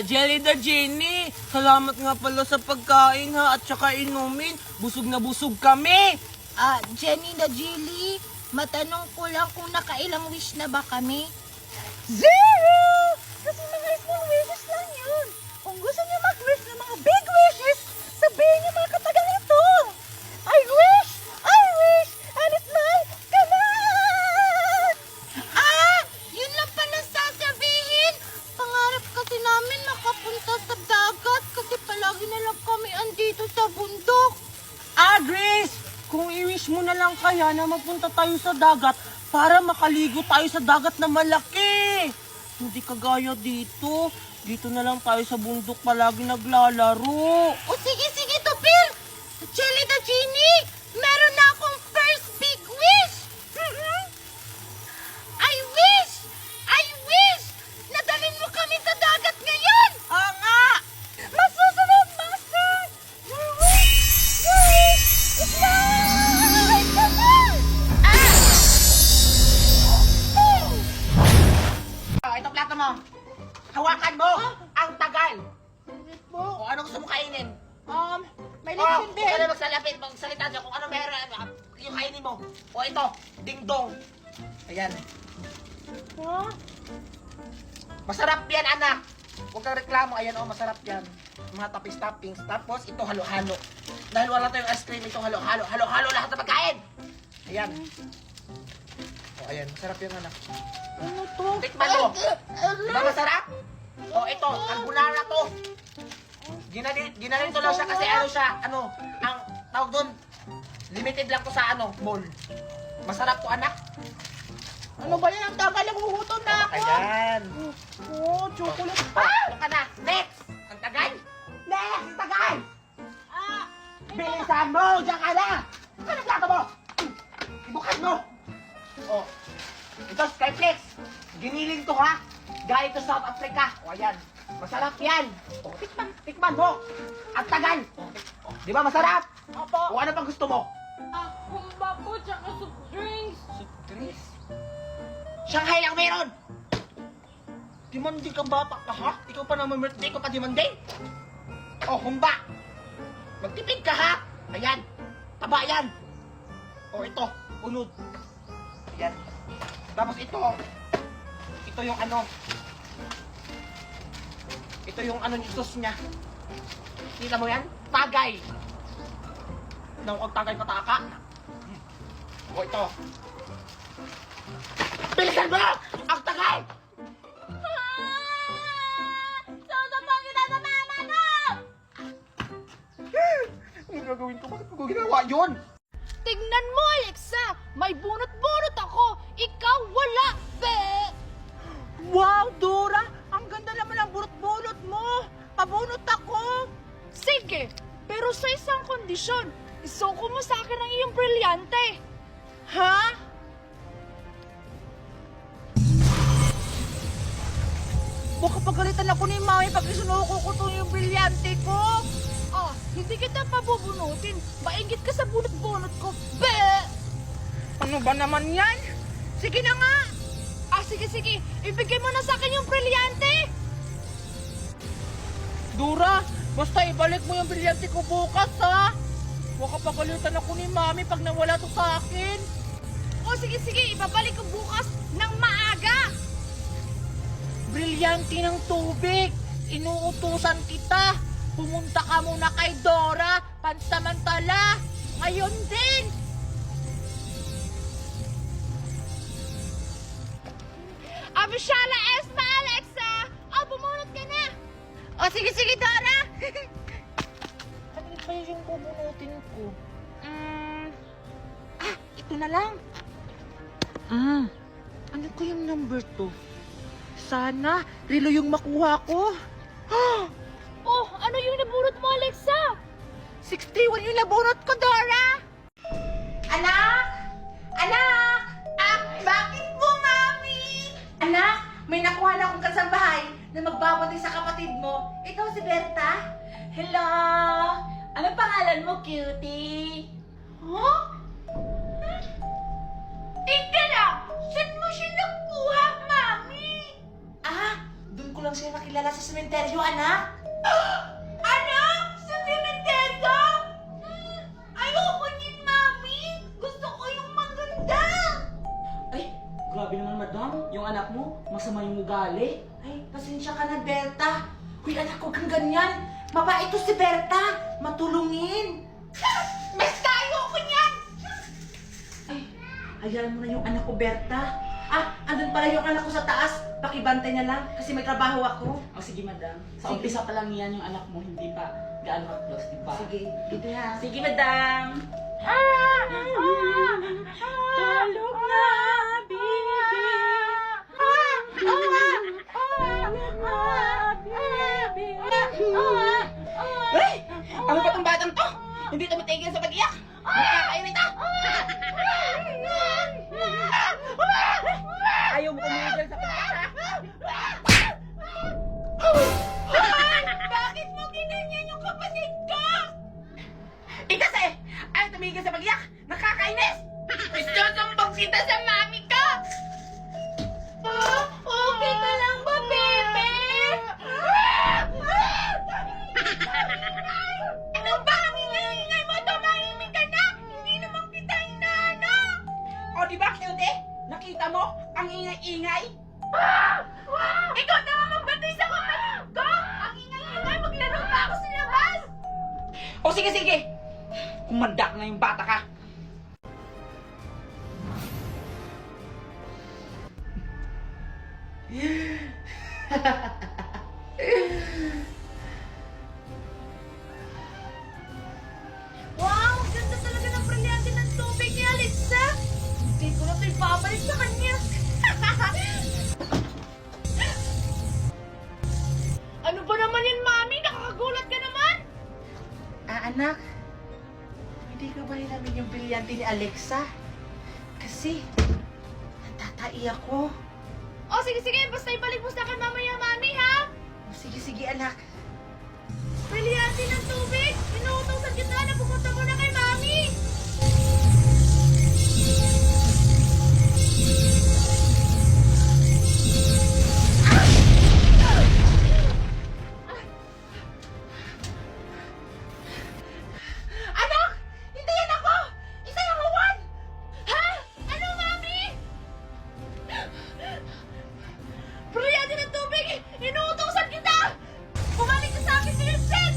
Jelly the Genie, salamat nga pala sa pagkain ha at saka inumin. Busog na busog kami. Jenny the Jelly, matanong ko lang kung nakailang wish na ba kami? 0! Kasi mga small wishes lang yun. Kung gusto niyo mag-wish ng mga big wishes, sabihin niyo mga katagang ito. I wish, and it's my command! Yun lang pala sasabihin. Pangarap kasi namin makapunta sa dagat kasi palagi na lang kami andito sa bundok. Grace, kung i-wish mo na lang kaya na magpunta tayo sa dagat para makaligo tayo sa dagat na malaki. Hindi kagaya dito. Dito na lang tayo sa bundok palagi naglalaro. O sige, Tupil! Jelly the Genie, meron na akong first big wish! I wish! Nadalhin mo kami sa dagat ngayon! Oo nga! Masusunod, Master! Your wish is my command! Ito plato mo. Hawakan mo. Ang tagal. O ano gusto mo kainin? May Kung ano magsalita dyan, kung ano meron, yung kainin mo. O ito, ding-dong. Ayan. Masarap yan, anak. Huwag kang reklamo. Ayan, masarap yan. Mga toppings. Tapos, ito halo-halo. Dahil wala tayong ice cream, ito halo-halo. Halo-halo lahat na pagkain. Ayan. O, ayan. Masarap yan, anak. Ano to? Tikman mo. Diba masarap? O, ito. Carbonara to. Ginanito lang siya kasi ang tawag doon, limited lang to sa mall. Masarap to, anak. Ano ba yan? Ang tagal na gugutom na ako. Ayan. Chocolate. Ano ka na? Next! Ang tagal? Next! Ang tagal! Bilisan mo! Diyan ka na! Ano plato mo? Ibukas mo! O. Ito, Skyflex. Giniling to, ha? Galing to South Africa. O, ayan. Masarap yan. O, tikman mo. Ang tagal. O, di ba masarap? Opo. O, ano pang gusto mo? Humba po, tsaka soup drinks. Soup drinks? Shanghai lang meron! Demanding kang bata ka, ha? Ikaw pa naman birthday ko pa demanding? O, humba! Magtipid ka, ha? Ayan. Taba yan. O, ito. Unod. Ayan. Tapos ito. Ito yung Ito yung yung sauce niya. Kita mo yan? Tagay. Ang tagay pataka. O, ito. Bilisan mo! Ang tagal! Susubong kita sa mama ko! Ano gagawin ko? Bakit ko ginawa yun? Tignan mo, Alexa! May bunot-bunot ako! Ikaw wala, be! Wow, Dora! Ang ganda naman ang bunot-bunot mo! Pabunot ako! Sige, pero sa isang kondisyon, isuko mo sa akin ang iyong brilyante. Ha? Baka pagalitan ako ni Mami pag isunuko ko to yung brilyante ko. Hindi kita pabubunutin. Maingit ka sa bunot-bunot ko, be! Ano ba naman yan? Sige na nga! Sige. Ibigay mo na sa akin yung brilyante. Dora, basta ibalik mo yung brilyante ko bukas, ha? Baka pagalitan ako ni Mami pag nawala to sa akin. Sige. Ibabalik ko bukas ng maaga. Brilyante ng tubig. Inuutusan kita. Pumunta ka muna kay Dora. Pansamantala. Ngayon din. Abishala Esma, Alexa! Bumunot ka na! Sige, Dora. Ano pa yung bubunutin ko? Ito na lang. Ano ko yung number to? Sana, relo yung makuha ko. Ano yung nabunot mo, Alexa? 61 yung nabunot ko, Dora! Anak! Bakit po, Mami? Anak, may nakuha na akong kasambahay na magbabati sa kapatid mo. Ikaw si Berta? Hello! Anong pangalan mo, cutie? Huh? Tingnan lang! Saan mo siya nakuha, Mami? Doon ko lang sila nakilala sa sementeryo, anak. Anak! Sa sementeryo? Ayoko niyan, Mami! Gusto ko yung maganda! Ay, grabe naman madam. Yung anak mo, masama yung ugali. Ay, pasensya ka na, Berta. Uy, anak ko kang ganyan. Mabait to si Berta. Matulungin. Basta ayoko niyan! Ay, hayaan mo na yung anak ko, Berta. Andun pala yung anak ko sa taas. Pakibantay na lang kasi may trabaho ako. O sige madam, sa Sige. umpisa pa lang yan yung anak mo, hindi pa gaano ka-close, di ba? Sige, dito ha. Sige madam. Tulog na, baby. Ay! Ano ba tong batang to? Hindi to matigil sa pag-iyak! Nakakairita! Ayaw mo kumigil sa pag-iyak! Bakit mo ginanyan yung kapatid ko? Kasi! Ayaw tumigil sa pag-iyak! Nakakainis! Isusumbong kita sa mami ko! Okay ka lang ba, Pepe? Ano ba ang ingay mo? Tumahimik ka na! Hindi naman kita inaano! O diba, cute? Nakita mo? Ang ingay-ingay? Ikaw na ang magbatay sa kapatid ko! Ang ingay-ingay, maglaro pa ako sa labas! O sige, sige! Kumanda na yung bata ka! Wow! Ang ganda talaga ng brilyante ng tubig ni Alexa! Hindi ko na ito ibabalik sa kanya! Ano ba naman yan, Mami? Nakakagulat ka naman! Anak, hindi ka ba hinamin yung brilyante ni Alexa? Kasi, natatai ako. Oh, sige, basta ibalik mo sa akin mamaya, Mami, ha? Sige, anak. Brilyante ng tubig! Inuutosan kita na pumunta mo na kay Mami! Anak! Hindi yan ako! Isa yung uwan! Ha? Ano, Mami? Brilyante ng tubig! Inuutosan kita! Bumalik ka sa akin, Vincent!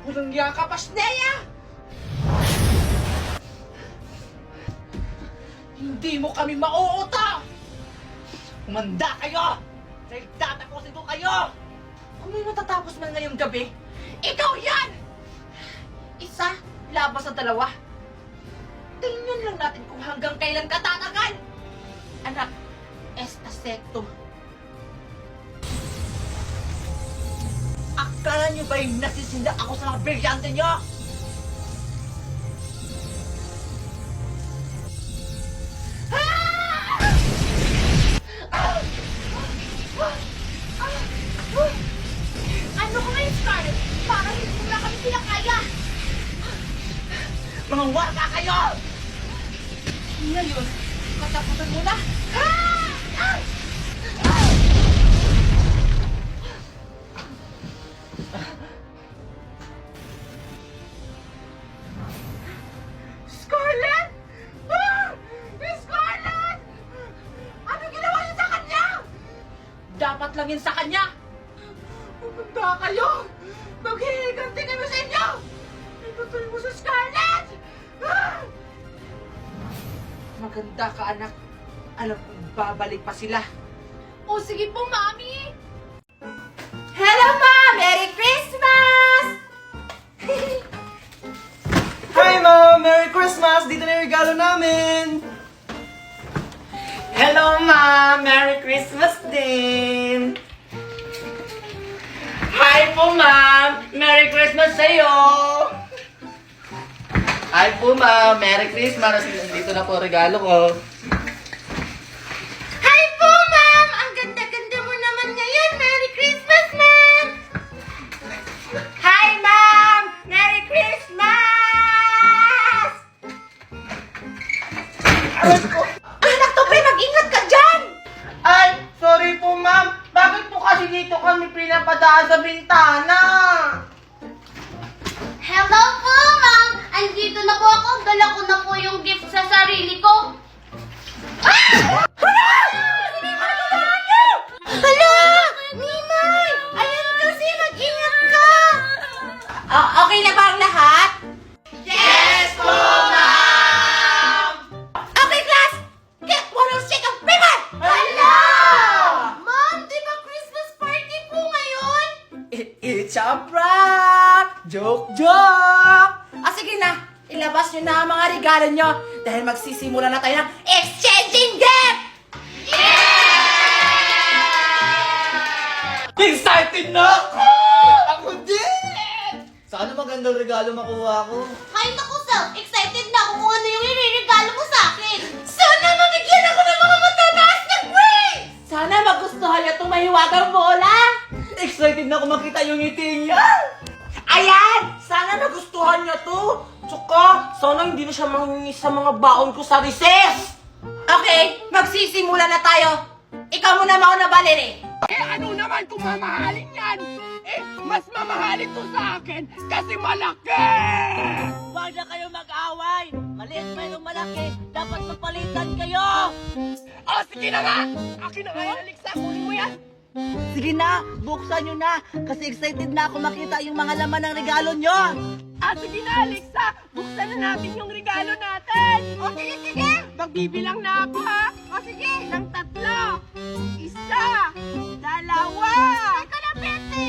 Walang yaka, Pasneya! Hindi mo kami mauuta! Umanda kayo! Dahil tatapusin ko kayo! Kung may matatapos man ngayong gabi, ikaw yan! Isa, labas sa dalawa. Tingnan lang natin kung hanggang kailan ka tatagal! Anak, esta secto. Akala niyo ba yung nasisinda ako sa mga brilyante niyo? Ano ko ngayon, Scarlett? Para hindi mo na kami sila kaya! Mga warga kayo! Ngayon, katapusan mo na! Scarlett! Scarlett! Ano ginawa niyo sa kanya? Dapat lang yun sa kanya! Pumunta kayo! Maghihiganti kami sa inyo! Itutuloy mo sa Scarlett! Maganda ka, anak. Alam kong babalik pa sila. O sige po, Mami! Hello, Ma! Merry Christmas! Hi, Mom! Merry Christmas! Dito na yung regalo namin! Hello, Mom! Merry Christmas din! Hi po, Ma'am! Merry Christmas sa'yo! Hi po, Ma'am! Merry Christmas! Dito na po ang regalo ko. Hi po, Ma'am! Ang ganda-ganda mo naman ngayon! Merry Christmas, Ma'am! Hi, Ma'am! Merry Christmas! Anak to, bintana. Hello po, ma'am! Andito na po ako. Dala ko na po yung gift sa sarili ko. Hala! Ninay! Ayan kasi, mag-ingat ka! Okay na ba ang lahat? Yes po, ma'am! Okay, class! Get one of shake of paper! Hala! Ma'am, di ba Christmas party po ngayon? It's a prank! Joke, joke! Sige na, ilabas nyo na ang mga regalo nyo dahil magsisimula na tayo ng exchanging gift! Excited na ako! Ako din! Sana magandang regalo makuha ko. Hay naku, Sal. Excited na ako kung ano yung iririgalo mo sa akin. Sana mabigyan ako ng mga matataas na grades! Sana magustuhan nyo itong mahiwagang bola! Excited na ako makita yung ngiti niya! Ayan! Sana nagustuhan nyo to! Tsaka, sana hindi na siya manghingi sa mga baon ko sa recess! Okay, magsisimula na tayo. Ikaw muna mauna, Valerie. Ano naman kung mamahalin yan? Mas mamahalin to sa akin kasi malaki! Huwag na kayo mag-away. Maliit pa yung malaki. Dapat magpalitan kayo. Sige na nga! Akin na nga yan, Alexa. Kunin mo yan. Sige na, buksan nyo na. Kasi excited na ako makita yung mga laman ng regalo nyo. Sige na, Alexa. Buksan na natin yung regalo natin. Sige, sige. Magbibilang na ako, ha? Sige. Ng 3. 1, 2. Teka na, Betty.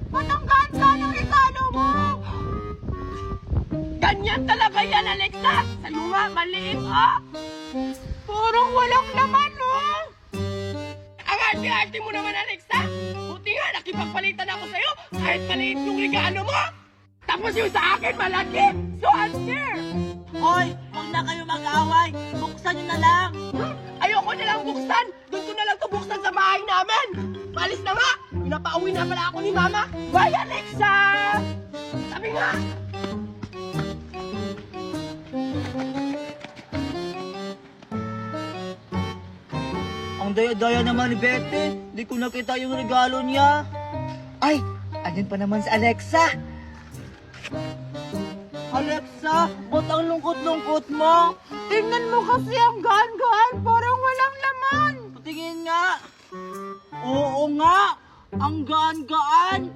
Ba't ang ganda ng regalo mo? Ganyan talaga yan, Alexa. Sa'yo nga, maliit, Purong walang laman, Ang arte-arte mo naman, Alexa. Buti nga, nakipagpalitan ako sa'yo kahit maliit yung regalo mo. Tapos yung sa akin, malaki. So unfair. Hoy, huwag na kayo mag-away. Buksan nyo na lang. Ayoko na lang buksan. Doon ko na lang to buksan sa bahay namin. Palis na nga. Pinapauwi na pala ako ni Mama. Bye, Alexa! Sabi nga. Ang daya-daya naman ni Betty. Di ko nakita yung regalo niya. Ay, andyan pa naman si Alexa. Alexa, ba't ang lungkot-lungkot mo? Tingnan mo kasi ang gaan-gaan. Parang walang laman. Patingin nga. Oo nga, ang gaan-gaan.